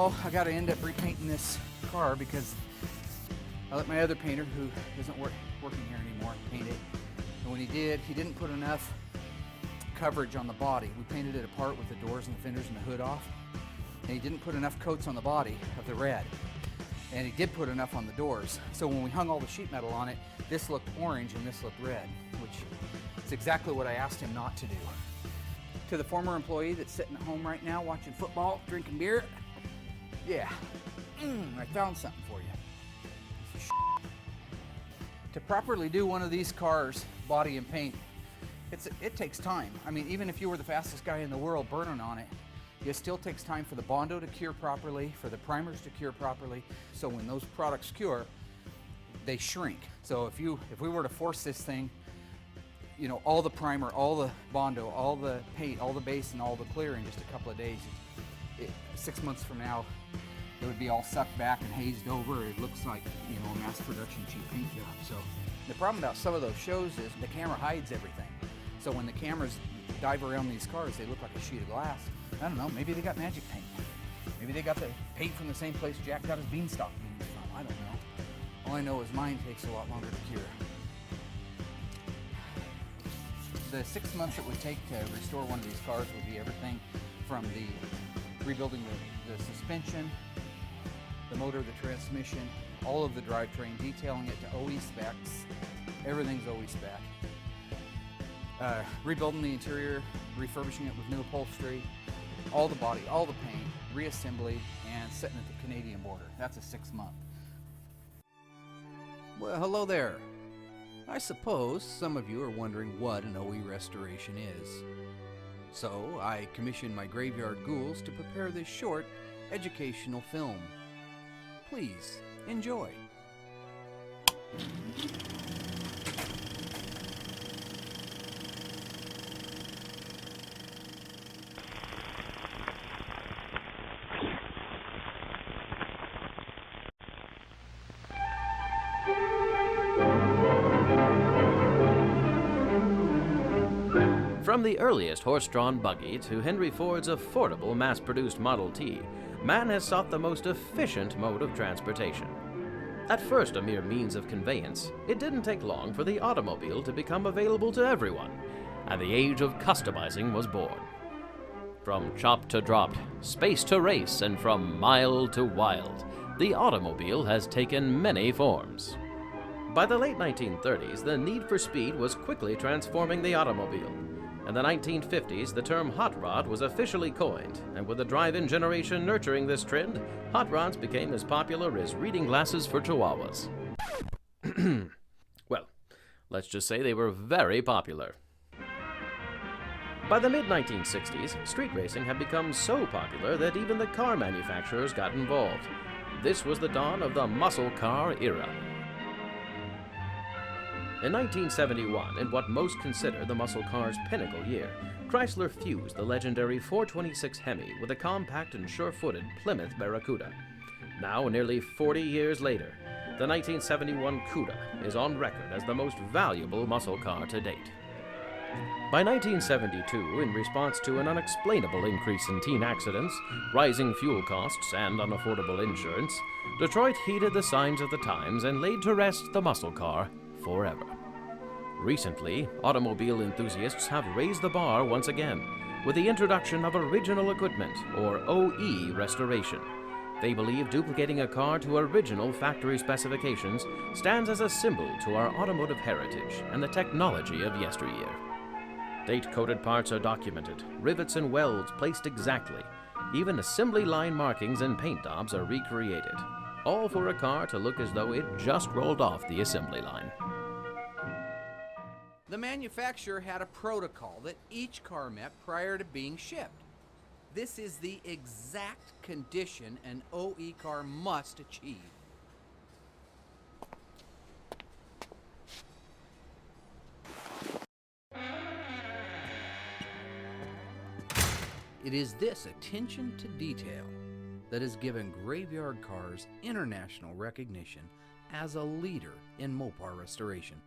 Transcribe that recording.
all, I got to end up repainting this car because I let my other painter, who isn't working here anymore, paint it. And when he did, he didn't put enough coverage on the body. We painted it apart with the doors and the fenders and the hood off. And he didn't put enough coats on the body of the red. And he did put enough on the doors. So when we hung all the sheet metal on it, this looked orange and this looked red, which is exactly what I asked him not to do. To the former employee that's sitting at home right now watching football, drinking beer, yeah, I found something for you. To properly do one of these cars, body and paint, it takes time. I mean, even if you were the fastest guy in the world burning on it, it still takes time for the Bondo to cure properly, for the primers to cure properly. So when those products cure, they shrink. So if we were to force this thing, you know, all the primer, all the Bondo, all the paint, all the base, and all the clear in just a couple of days, 6 months from now, it would be all sucked back and hazed over. It looks like, you know, a mass production cheap paint job. So the problem about some of those shows is the camera hides everything. So when the cameras dive around these cars, they look like a sheet of glass. I don't know, maybe they got magic paint. Maybe they got the paint from the same place Jack got his beanstalk beans from. I don't know. All I know is mine takes a lot longer to cure. The 6 months it would take to restore one of these cars would be everything from rebuilding the suspension, the motor, the transmission, all of the drivetrain, detailing it to OE specs. Everything's OE spec. Rebuilding the interior, refurbishing it with new upholstery, all the body, all the paint, reassembly, and setting at the Canadian border. That's a 6 month. Well, hello there. I suppose some of you are wondering what an OE restoration is. So I commissioned my graveyard ghouls to prepare this short educational film. Please enjoy. From the earliest horse-drawn buggy to Henry Ford's affordable mass-produced Model T, man has sought the most efficient mode of transportation. At first a mere means of conveyance, it didn't take long for the automobile to become available to everyone, and the age of customizing was born. From chop to dropped, space to race, and from mild to wild, the automobile has taken many forms. By the late 1930s, the need for speed was quickly transforming the automobile. In the 1950s, the term hot rod was officially coined, and with the drive-in generation nurturing this trend, hot rods became as popular as reading glasses for chihuahuas. Well, let's just say they were very popular. By the mid-1960s, street racing had become so popular that even the car manufacturers got involved. This was the dawn of the muscle car era. In 1971, in what most consider the muscle car's pinnacle year, Chrysler fused the legendary 426 Hemi with a compact and sure-footed Plymouth Barracuda. Now, nearly 40 years later, the 1971 Cuda is on record as the most valuable muscle car to date. By 1972, in response to an unexplainable increase in teen accidents, rising fuel costs, and unaffordable insurance, Detroit heeded the signs of the times and laid to rest the muscle car forever. Recently, automobile enthusiasts have raised the bar once again with the introduction of original equipment, or OE restoration. They believe duplicating a car to original factory specifications stands as a symbol to our automotive heritage and the technology of yesteryear. Date-coded parts are documented, rivets and welds placed exactly. Even assembly line markings and paint daubs are recreated, all for a car to look as though it just rolled off the assembly line. The manufacturer had a protocol that each car met prior to being shipped. This is the exact condition an OE car must achieve. It is this attention to detail that has given Graveyard Carz international recognition as a leader in Mopar restoration.